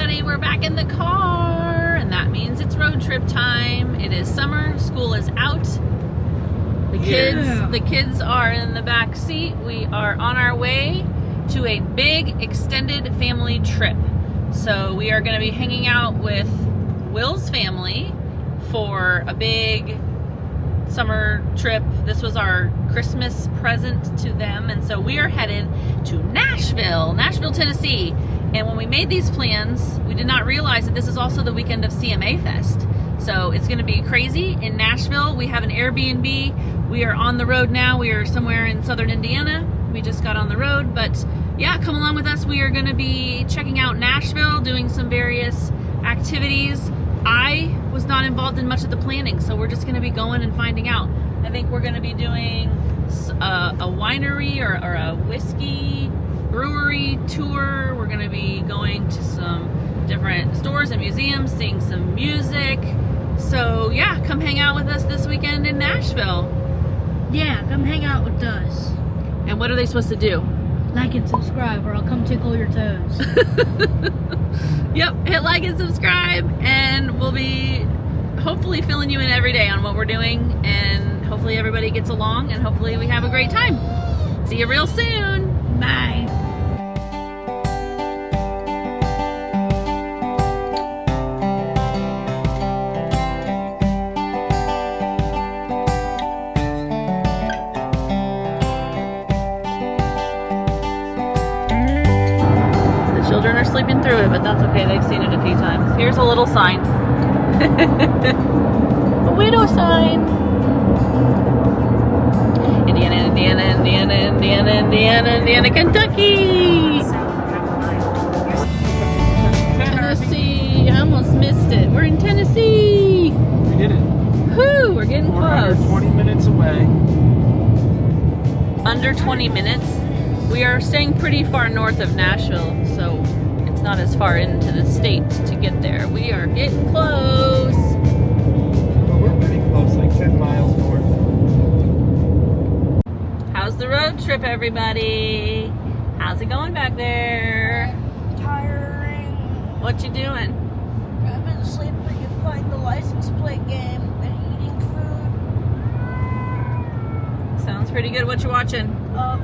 everybody, we're back in the car, and that means it's road trip time. It is summer, school is out. The kids are in the back seat. We are on our way to a big extended family trip. So we are going to be hanging out with Will's family for a big summer trip. This was our Christmas present to them, and so we are headed to Nashville, Tennessee. And when we made these plans, we did not realize that this is also the weekend of CMA Fest. So it's going to be crazy in Nashville. We have an Airbnb. We are on the road now. We are somewhere in southern Indiana. We just got on the road, but yeah, come along with us. We are going to be checking out Nashville, doing some various activities. I was not involved in much of the planning, so we're just going to be going and finding out. I think we're going to be doing a winery or a whiskey brewery tour. We're going to be going to some different stores and museums, seeing some music. So yeah, come hang out with us this weekend in Nashville. Yeah, come hang out with us. And what are they supposed to do? Like and subscribe, or I'll come tickle your toes. Yep, hit like and subscribe, and we'll be hopefully filling you in every day on what we're doing, and hopefully everybody gets along, and hopefully we have a great time. See you real soon. Bye. Children are sleeping through it, but that's okay. They've seen it a few times. Here's a little sign. A widow sign. Indiana, Kentucky. Tennessee. I almost missed it. We're in Tennessee. We did it. Whoo, we're getting close. 20 minutes away. Under 20 minutes. We are staying pretty far north of Nashville, so it's not as far into the state to get there. We are getting close. Well, we're pretty close, like 10 miles north. How's the road trip, everybody? How's it going back there? Tiring. What you doing? I've been sleeping and playing the license plate game and eating food. Sounds pretty good. What you watching? All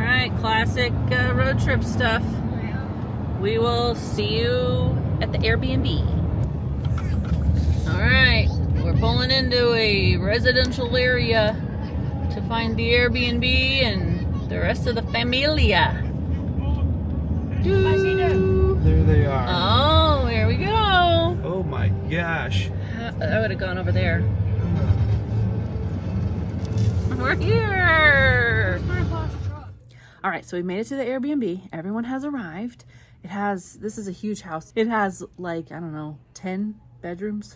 right, classic road trip stuff. We will see you at the Airbnb. All right, we're pulling into a residential area to find the Airbnb and the rest of the familia. There they are. Oh, here we go. Oh my gosh. I would have gone over there. We're here. All right, so we made it to the Airbnb. Everyone has arrived. This is a huge house. It has like, I don't know, 10 bedrooms,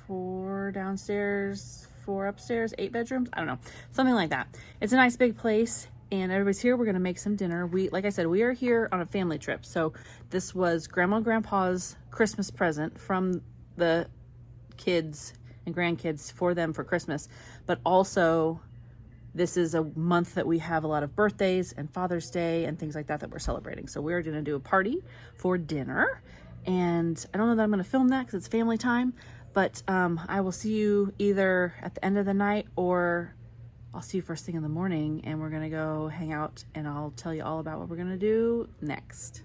4 downstairs, 4 upstairs, 8 bedrooms. I don't know, something like that. It's a nice big place, and everybody's here. We're gonna make some dinner. Like I said, we are here on a family trip. So this was Grandma and Grandpa's Christmas present from the kids and grandkids for them for Christmas, but also this is a month that we have a lot of birthdays and Father's Day and things like that we're celebrating. So we're going to do a party for dinner, and I don't know that I'm going to film that because it's family time, but I will see you either at the end of the night or I'll see you first thing in the morning, and we're going to go hang out and I'll tell you all about what we're going to do next.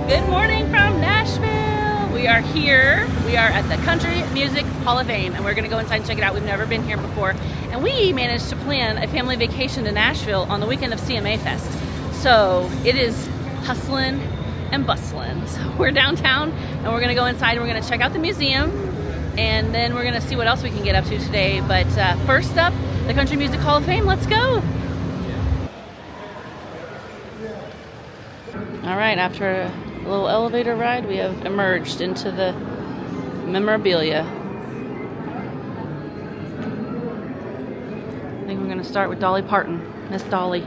Good morning from Nashville. We are here. We are at the Country Music Hall of Fame, and we're going to go inside and check it out. We've never been here before, and we managed to plan a family vacation to Nashville on the weekend of CMA Fest. So it is hustling and bustling. So we're downtown, and we're going to go inside and we're going to check out the museum, and then we're going to see what else we can get up to today. But first up, the Country Music Hall of Fame. Let's go. All right, after a little elevator ride, we have emerged into the memorabilia. I think we're going to start with Dolly Parton. Miss Dolly.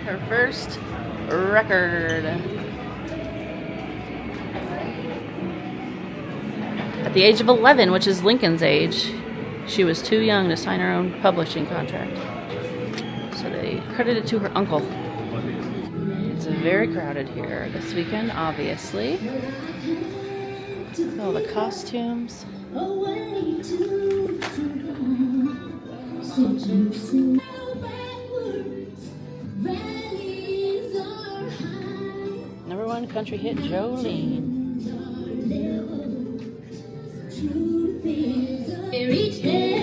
her first record. At the age of 11, which is Lincoln's age, she was too young to sign her own publishing contract. So they credited it to her uncle. It's very crowded here this weekend, obviously. All the costumes. Number one country hit, Jolene. Each day.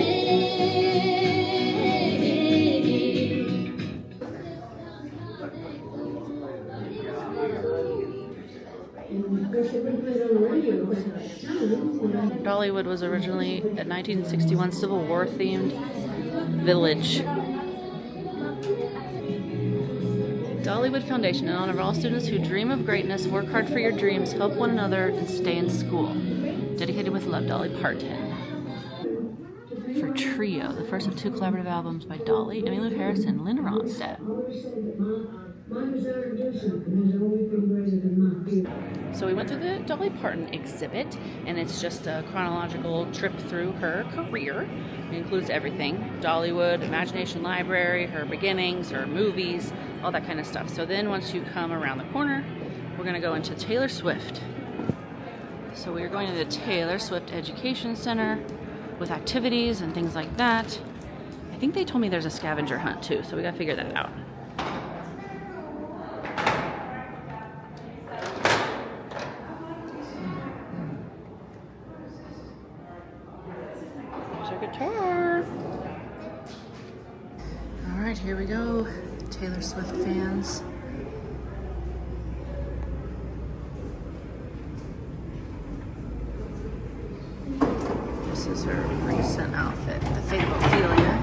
Dollywood was originally a 1961 Civil War themed village. Dollywood Foundation, in honor of all students who dream of greatness, work hard for your dreams, help one another, and stay in school. Dedicated with love, Dolly Parton. For Trio, the first of 2 collaborative albums by Dolly, Emmylou Harris, and Linda Ronstadt. So we went through the Dolly Parton exhibit, and it's just a chronological trip through her career. It includes everything: Dollywood, Imagination Library, her beginnings, her movies, all that kind of stuff. So then once you come around the corner, we're going to go into Taylor Swift. So we are going to the Taylor Swift Education Center with activities and things like that. I think they told me there's a scavenger hunt too, so we gotta figure that out. There's our guitar. All right, here we go, Taylor Swift fans. This is her recent outfit, the Fate of Ophelia.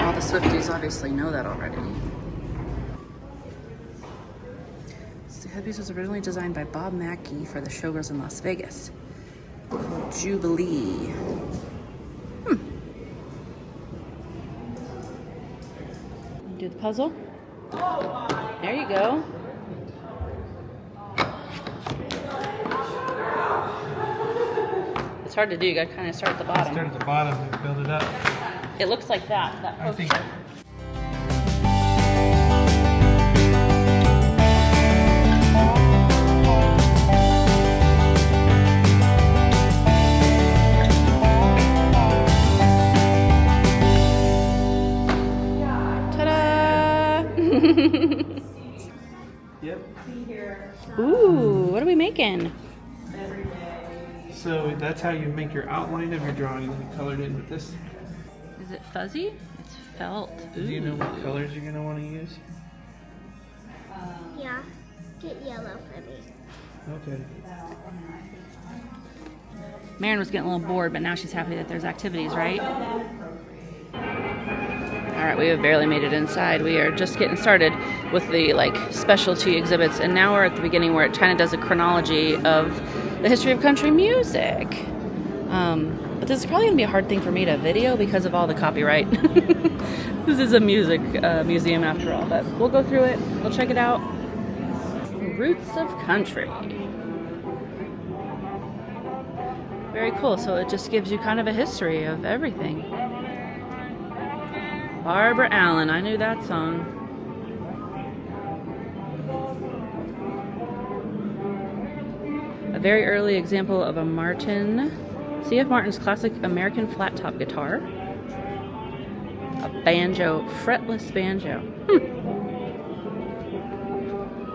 All the Swifties obviously know that already. The headpiece was originally designed by Bob Mackie for the Showgirls in Las Vegas, called Jubilee. Do the puzzle. There you go. It's hard to do. You gotta kind of start at the bottom. Start at the bottom and build it up. It looks like that I poster. think. Ta-da! Yep. Ooh, what are we making? So that's how you make your outline of your drawing, and then you color it in with this. Is it fuzzy? It's felt. Ooh. Do you know what colors you're gonna want to use? Yeah. Get yellow for me. Okay. Marin was getting a little bored, but now she's happy that there's activities, right? All right, we have barely made it inside. We are just getting started with the specialty exhibits, and now we're at the beginning where it kind of does a chronology of the history of country music. But this is probably gonna be a hard thing for me to video because of all the copyright. This is a music museum after all, but we'll go through it. We'll check it out. Roots of Country. Very cool. So it just gives you kind of a history of everything. Barbara Allen, I knew that song. A very early example of a Martin, C.F. Martin's classic American flat top guitar. A banjo, fretless banjo.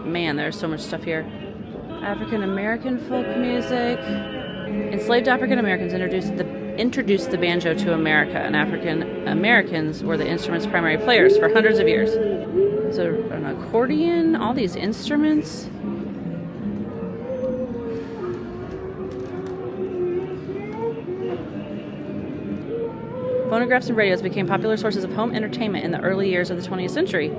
Man, there's so much stuff here. African American folk music. Enslaved African Americans introduced the banjo to America, and African Americans were the instrument's primary players for hundreds of years. So an accordion, all these instruments. Phonographs and radios became popular sources of home entertainment in the early years of the 20th century.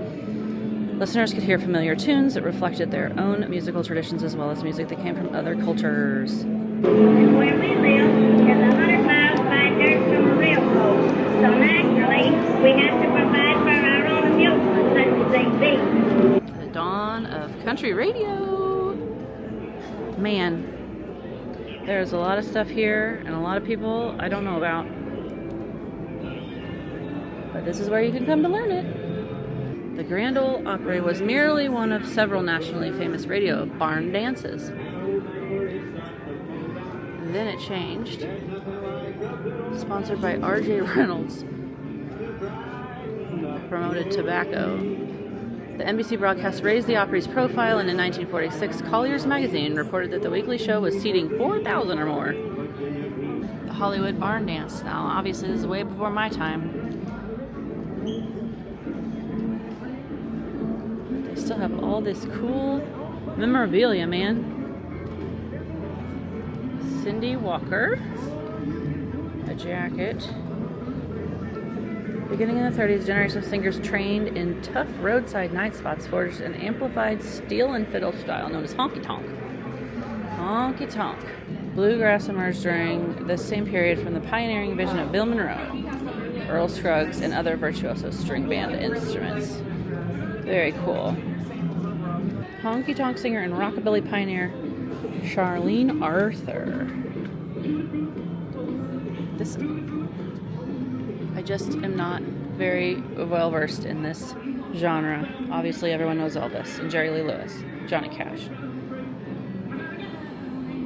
Listeners could hear familiar tunes that reflected their own musical traditions as well as music that came from other cultures. Where we live is 100 miles by dirt from a railroad. So naturally, we have to provide for our own amusement such as they be. country radio. Man, there's a lot of stuff here and a lot of people I don't know about. But this is where you can come to learn it. The Grand Ole Opry was merely one of several nationally famous radio barn dances. Then it changed. Sponsored by R.J. Reynolds. Promoted tobacco. The NBC broadcast raised the Opry's profile, and in 1946, Collier's magazine reported that the weekly show was seating 4,000 or more. The Hollywood barn dance. Now, obviously, this is way before my time. They still have all this cool memorabilia, man. Cindy Walker. A jacket. Beginning in the 30s, a generation of singers trained in tough roadside night spots forged an amplified steel and fiddle style known as honky tonk. Honky tonk. Bluegrass emerged during this same period from the pioneering vision of Bill Monroe, Earl Scruggs, and other virtuoso string band instruments. Very cool. Honky tonk singer and rockabilly pioneer Charlene Arthur. I just am not very well versed in this genre. Obviously, everyone knows Elvis and Jerry Lee Lewis, Johnny Cash,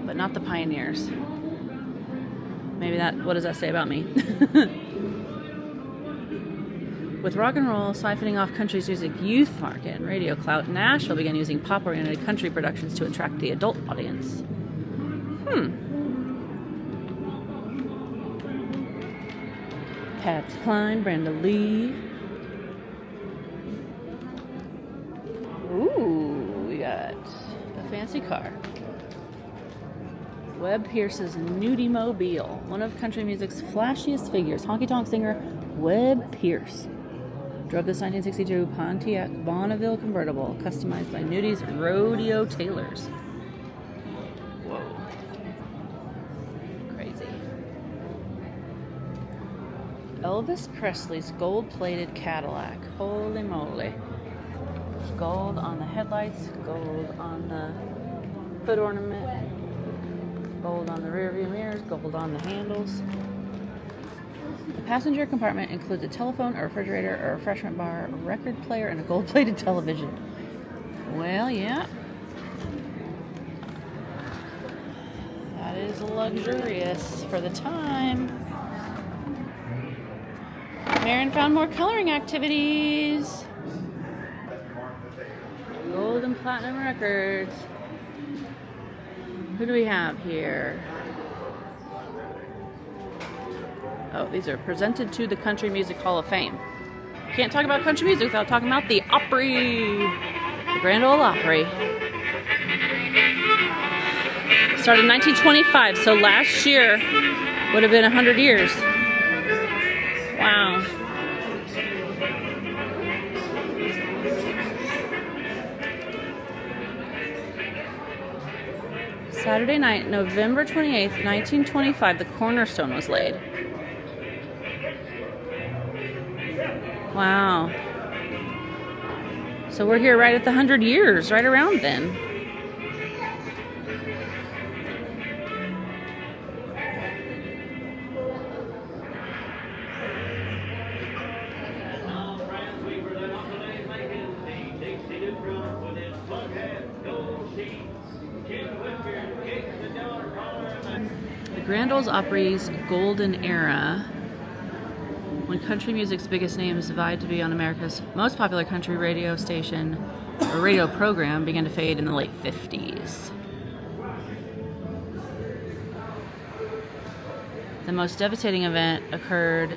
but not the pioneers. Maybe what does that say about me? With rock and roll siphoning off country's music youth market and radio clout, Nashville began using pop-oriented country productions to attract the adult audience. Patsy Cline, Brenda Lee. Ooh, we got a fancy car. Webb Pierce's Nudie Mobile, one of country music's flashiest figures. Honky tonk singer Webb Pierce drove this 1962 Pontiac Bonneville convertible, customized by Nudie's rodeo tailors. Whoa. Crazy. Elvis Presley's gold-plated Cadillac. Holy moly. Gold on the headlights, gold on the hood ornament, gold on the rear view mirrors, gold on the handles. The passenger compartment includes a telephone, a refrigerator, a refreshment bar, a record player, and a gold-plated television. Well, yeah. That is luxurious for the time. Marin found more coloring activities. Gold and platinum records. Who do we have here? Oh, these are presented to the Country Music Hall of Fame. Can't talk about country music without talking about the Opry. The Grand Ole Opry. Started in 1925, so last year would have been 100 years. Wow. Saturday night, November 28th, 1925, the cornerstone was laid. Wow. So we're here right at the 100 years, right around then. Grand Ole Opry's golden era, when country music's biggest names vied to be on America's most popular country radio station or radio program, began to fade in the late 50s. The most devastating event occurred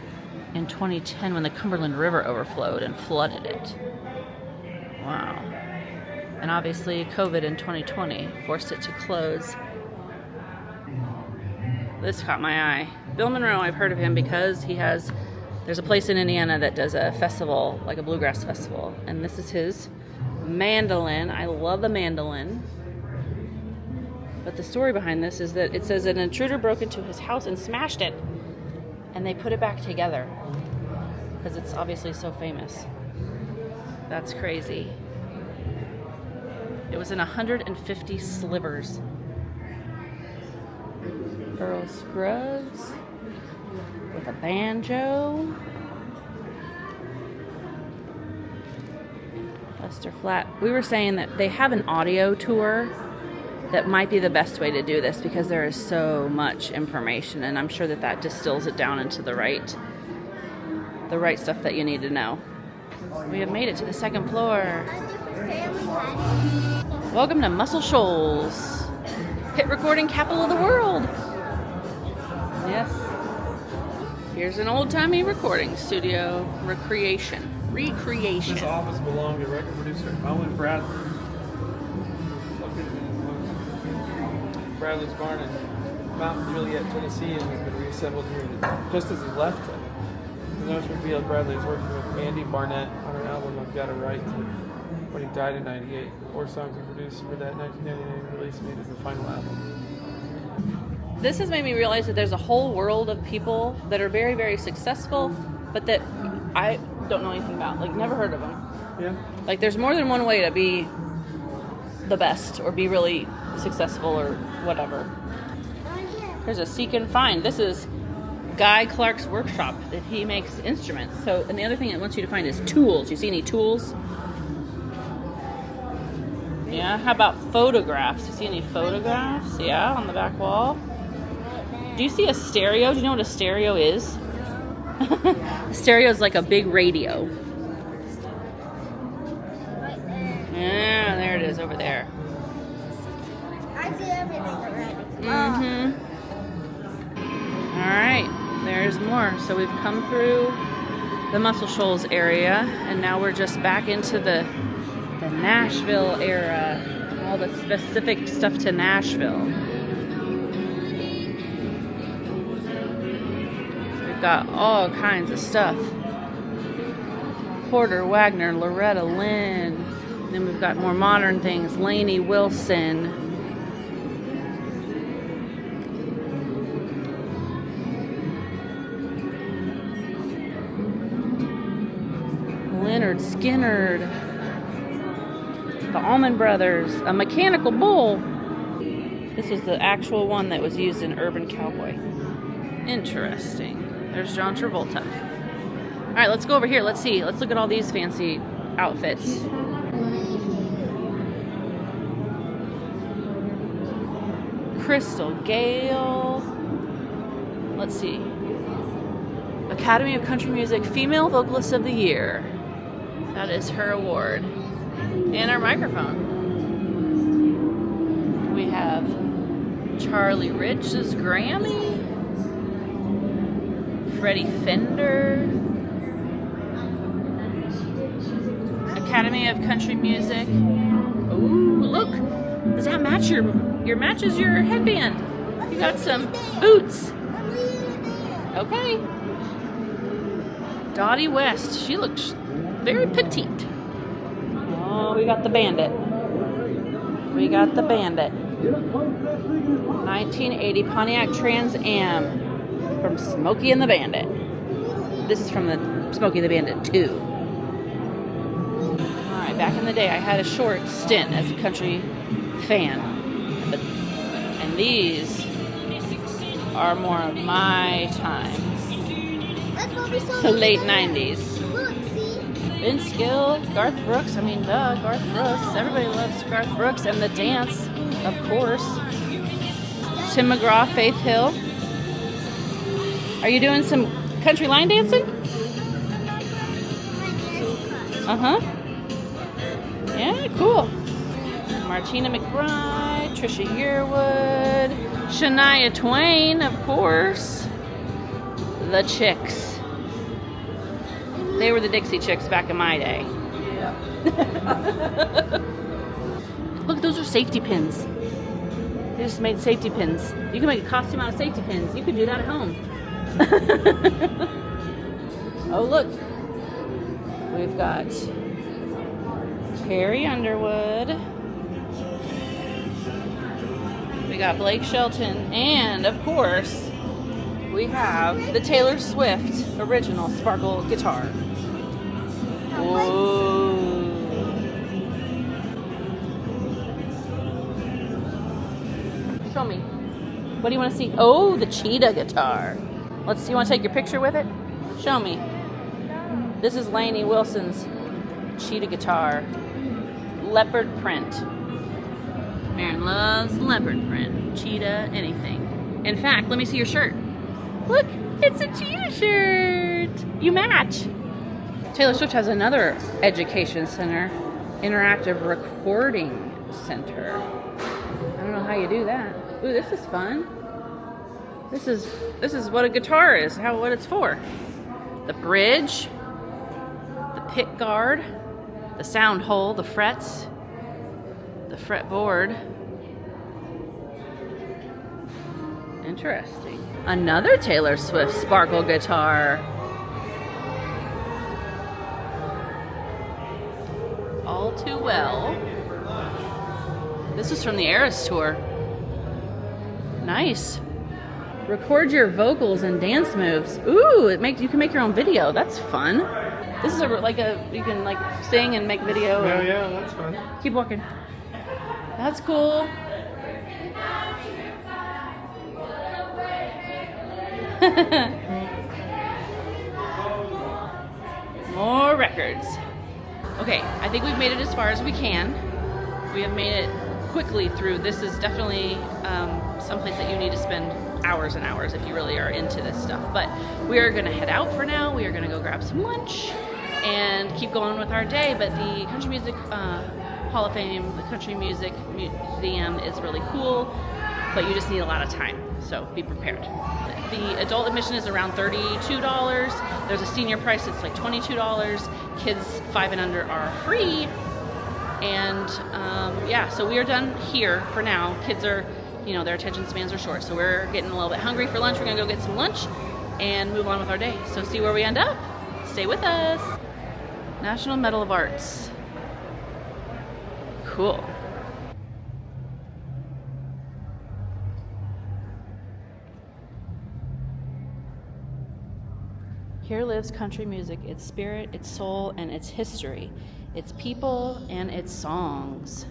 in 2010 when the Cumberland River overflowed and flooded it. Wow. And obviously COVID in 2020 forced it to close. This caught my eye. Bill Monroe, I've heard of him because there's a place in Indiana that does a festival, like a bluegrass festival. And this is his mandolin. I love the mandolin. But the story behind this is that it says an intruder broke into his house and smashed it. And they put it back together. Because it's obviously so famous. That's crazy. It was in 150 slivers. Earl Scruggs with a banjo. Lester Flatt. We were saying that they have an audio tour that might be the best way to do this because there is so much information, and I'm sure that that distills it down into the right stuff that you need to know. We have made it to the second floor. Welcome to Muscle Shoals, hit recording capital of the world. Yes. Here's an old-timey recording studio. Recreation. This office belonged to record producer Owen Bradley. Bradley's barn in Mount Juliet, Tennessee, and has been reassembled here just as he left it. The notes revealed Bradley is working with Andy Barnett on an album I've Got a Right to, when he died in '98. 4 songs he produced for that 1999 release made as the final album. This has made me realize that there's a whole world of people that are very, very successful, but that I don't know anything about. Like, never heard of them. Yeah. Like, there's more than one way to be the best or be really successful or whatever. There's a Seek and Find. This is Guy Clark's workshop that he makes instruments. So, and the other thing it wants you to find is tools. You see any tools? Yeah. How about photographs? You see any photographs? Yeah, on the back wall. Do you see a stereo? Do you know what a stereo is? A stereo is like a big radio. Yeah, there it is over there. I see everything already. Mm-hmm. All right, there's more. So we've come through the Muscle Shoals area, and now we're just back into the Nashville era, all the specific stuff to Nashville. We've got all kinds of stuff. Porter Wagner, Loretta Lynn. Then we've got more modern things. Lainey Wilson. Leonard Skinner. The Allman Brothers. A Mechanical Bull. This is the actual one that was used in Urban Cowboy. Interesting. There's John Travolta. All right, let's go over here. Let's see. Let's look at all these fancy outfits. Crystal Gale. Let's see. Academy of Country Music Female Vocalist of the Year. That is her award. And our microphone. We have Charlie Rich's Grammy. Freddie Fender. Academy of Country Music. Ooh, look. Does that match your matches your headband? You got some boots. Okay. Dottie West. She looks very petite. Oh, we got the Bandit. We got the Bandit. 1980 Pontiac Trans Am from Smokey and the Bandit. This is from the Smokey and the Bandit 2. Alright, back in the day I had a short stint as a country fan. And these are more of my times. The late 90s. Vince Gill, Garth Brooks, Garth Brooks. Everybody loves Garth Brooks and the dance, of course. Tim McGraw, Faith Hill. Are you doing some country line dancing? Uh-huh. Yeah, cool. Martina McBride, Trisha Yearwood, Shania Twain, of course. The Chicks. They were the Dixie Chicks back in my day. Yeah. Look, those are safety pins. They just made safety pins. You can make a costume out of safety pins. You could do that at home. Oh, look. We've got Carrie Underwood. We got Blake Shelton. And, of course, we have the Taylor Swift original Sparkle guitar. Whoa. What do you want to see? Oh, the cheetah guitar. Let's see. You want to take your picture with it? Show me. This is Lainey Wilson's cheetah guitar. Leopard print. Maren loves leopard print. Cheetah, anything. In fact, let me see your shirt. Look, it's a cheetah shirt. You match. Taylor Swift has another education center, interactive recording center. I don't know how you do that. Ooh, this is fun. This is what a guitar is, what it's for. The bridge, the pick guard, the sound hole, the frets, the fretboard. Interesting. Another Taylor Swift sparkle guitar. All Too Well. This is from the Eras tour. Nice. Record your vocals and dance moves. Ooh, you can make your own video. That's fun. This is you can like sing and make video. Yeah, that's fun. Keep walking. That's cool. More records. Okay, I think we've made it as far as we can. We have made it quickly through. This is definitely someplace that you need to spend hours and hours if you really are into this stuff. But we are gonna head out for now. We are gonna go grab some lunch and keep going with our day. But the Country Music Hall of Fame, the Country Music Museum is really cool, but you just need a lot of time, so be prepared. The adult admission is around $32. There's a senior price that's like $22. Kids 5 and under are free. And yeah, so we are done here for now. Kids are, their attention spans are short, so we're getting a little bit hungry for lunch. We're gonna go get some lunch and move on with our day. So see where we end up. Stay with us. National Medal of Arts. Cool. Here lives country music, its spirit, its soul, and its history, its people, and its songs.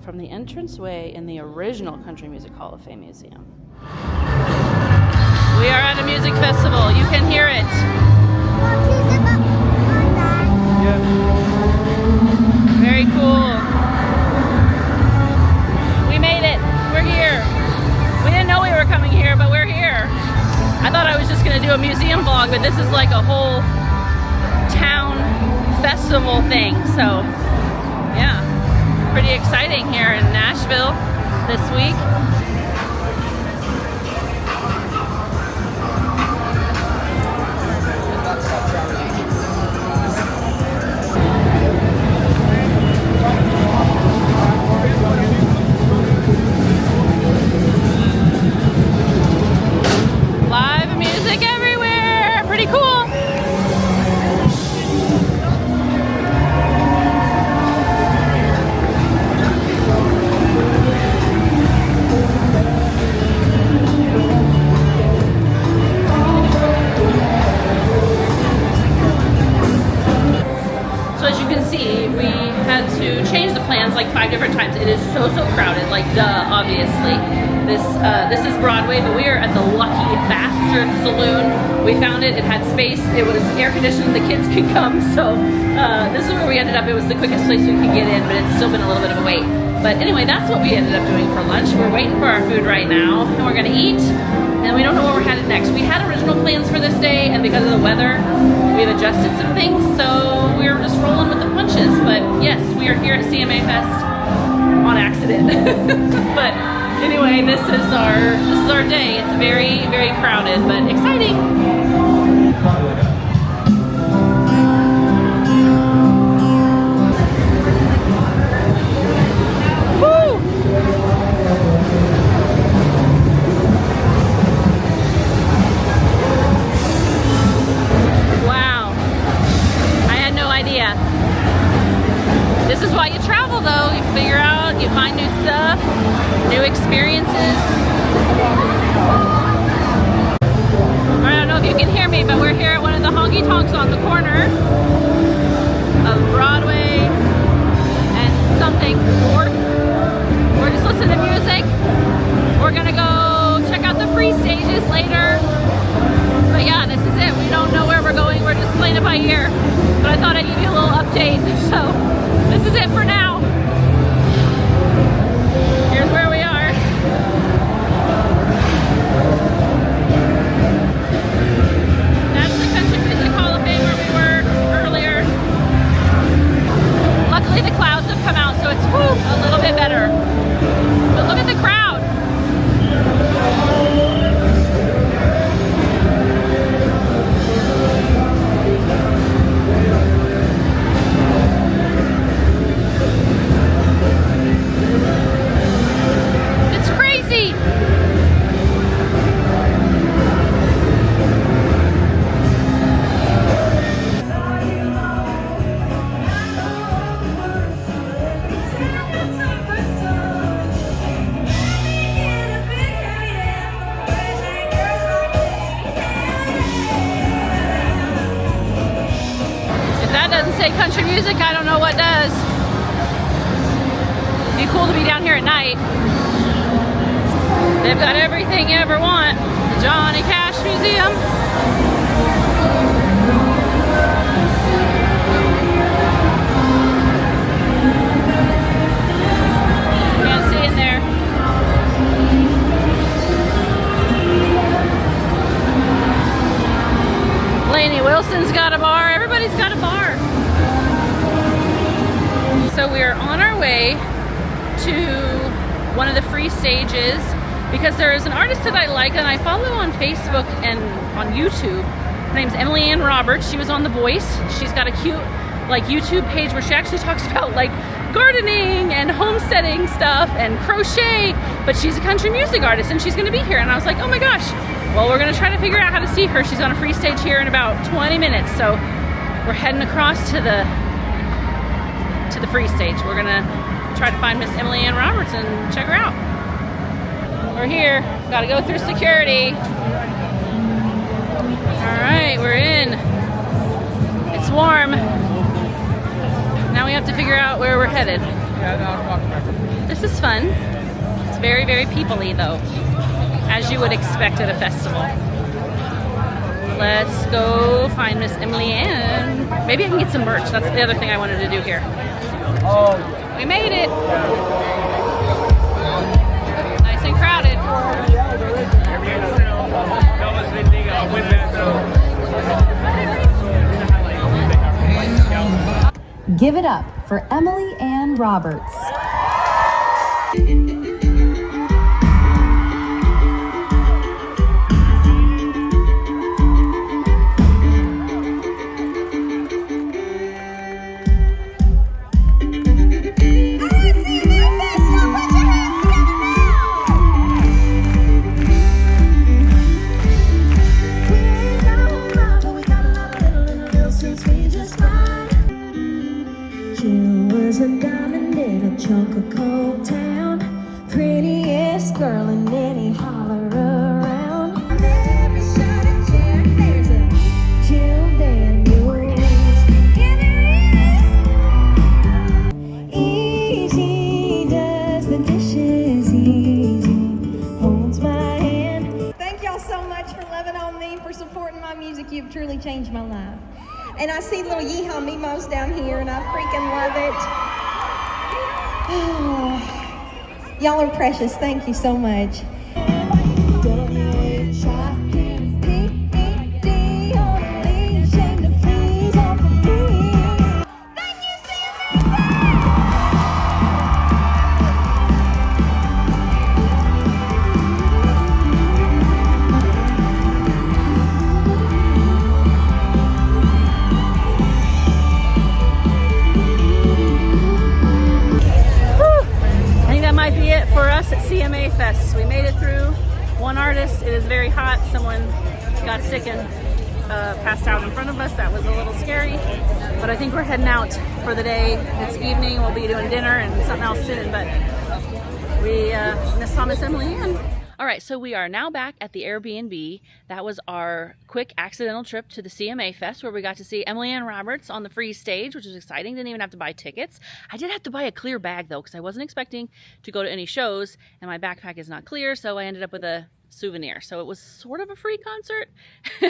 From the entranceway in the original Country Music Hall of Fame Museum. We are at a music festival. You can hear it. Very cool. We made it. We're here. We didn't know we were coming here, but we're here. I thought I was just going to do a museum vlog, but this is like a whole town festival thing. So, yeah, pretty exciting here in Nashville this week. Live music everywhere. Pretty cool. So as you can see, we had to change the plans like 5 different times. It is so crowded, like duh, obviously. This is Broadway, but we are at the Lucky Bastard Saloon. We found it, it had space, it was air conditioned, the kids could come, so this is where we ended up. It was the quickest place we could get in, but it's still been a little bit of a wait. But anyway, that's what we ended up doing for lunch. We're waiting for our food right now, and we're gonna eat, and we don't know where we're headed next. We had original plans for this day, and because of the weather, we've adjusted some things, so we're just rolling with the punches. But yes, we are here at CMA Fest on accident. But anyway, this is our day. It's very, very crowded, but exciting. Woo! Wow. I had no idea. This is why you travel, though. You figure out, you find new stuff, new experiences. I don't know if you can hear me, but we're here at one of the Honky Tonks on the corner of Broadway and something. We're just listening We're gonna go check out the free stages later. But yeah, this is it. We don't know where we're going. We're just playing it by ear. But I thought I'd give you a little update. So this is it for now. Here's where we are. That's the Country Music Hall of Fame where we were earlier. Luckily the clouds have come out, so it's a little bit better. But look at the crowd. It's crazy. Doesn't say country music, I don't know what does. It'd be cool to be down here at night. They've got everything you ever want. The Johnny Cash Museum. Can't see in there. Lainey Wilson's got a bar. Everybody's got a bar. So we're on our way to one of the free stages because there is an artist that I like and I follow on Facebook and on YouTube. Her name's Emily Ann Roberts. She was on The Voice. She's got a cute like YouTube page where she actually talks about like gardening and homesteading stuff and crochet, but she's a country music artist and she's gonna be here. And I was like, oh my gosh, well, we're gonna try to figure out how to see her. She's on a free stage here in about 20 minutes. So we're heading across to the free stage. We're gonna try to find Miss Emily Ann Roberts and check her out. We're here, gotta go through security. All right, we're in. It's warm. Now we have to figure out where we're headed. This is fun. It's very, very people-y though, as you would expect at a festival. Let's go find Miss Emily Ann. Maybe I can get some merch. That's the other thing I wanted to do here. We made it. Nice and crowded. Give it up for Emily Ann Roberts. You've truly changed my life. And I see little Yeehaw Mimos down here, and I freaking love it. Oh, y'all are precious. Thank you so much. For us at CMA Fest. We made it through. One artist, it is very hot. Someone got sick and passed out in front of us. That was a little scary, but I think we're heading out for the day. It's evening. We'll be doing dinner and something else soon, but we saw Miss Emily Ann. All right, so we are now back at the Airbnb. That was our quick accidental trip to the CMA Fest where we got to see Emily Ann Roberts on the free stage, which was exciting. Didn't even have to buy tickets. I did have to buy a clear bag though, because I wasn't expecting to go to any shows and my backpack is not clear, so I ended up with a souvenir. So it was sort of a free concert.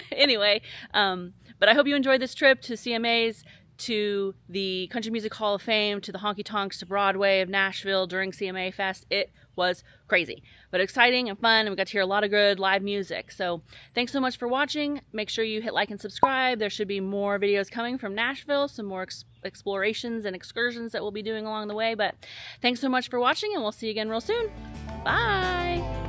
Anyway, but I hope you enjoyed this trip to CMA's, to the Country Music Hall of Fame, to the Honky Tonks, to Broadway of Nashville during CMA Fest. It was crazy, but exciting and fun, and we got to hear a lot of good live music. So thanks so much for watching. Make sure you hit like and subscribe. There should be more videos coming from Nashville, some more explorations and excursions that we'll be doing along the way. But thanks so much for watching, and we'll see you again real soon. Bye!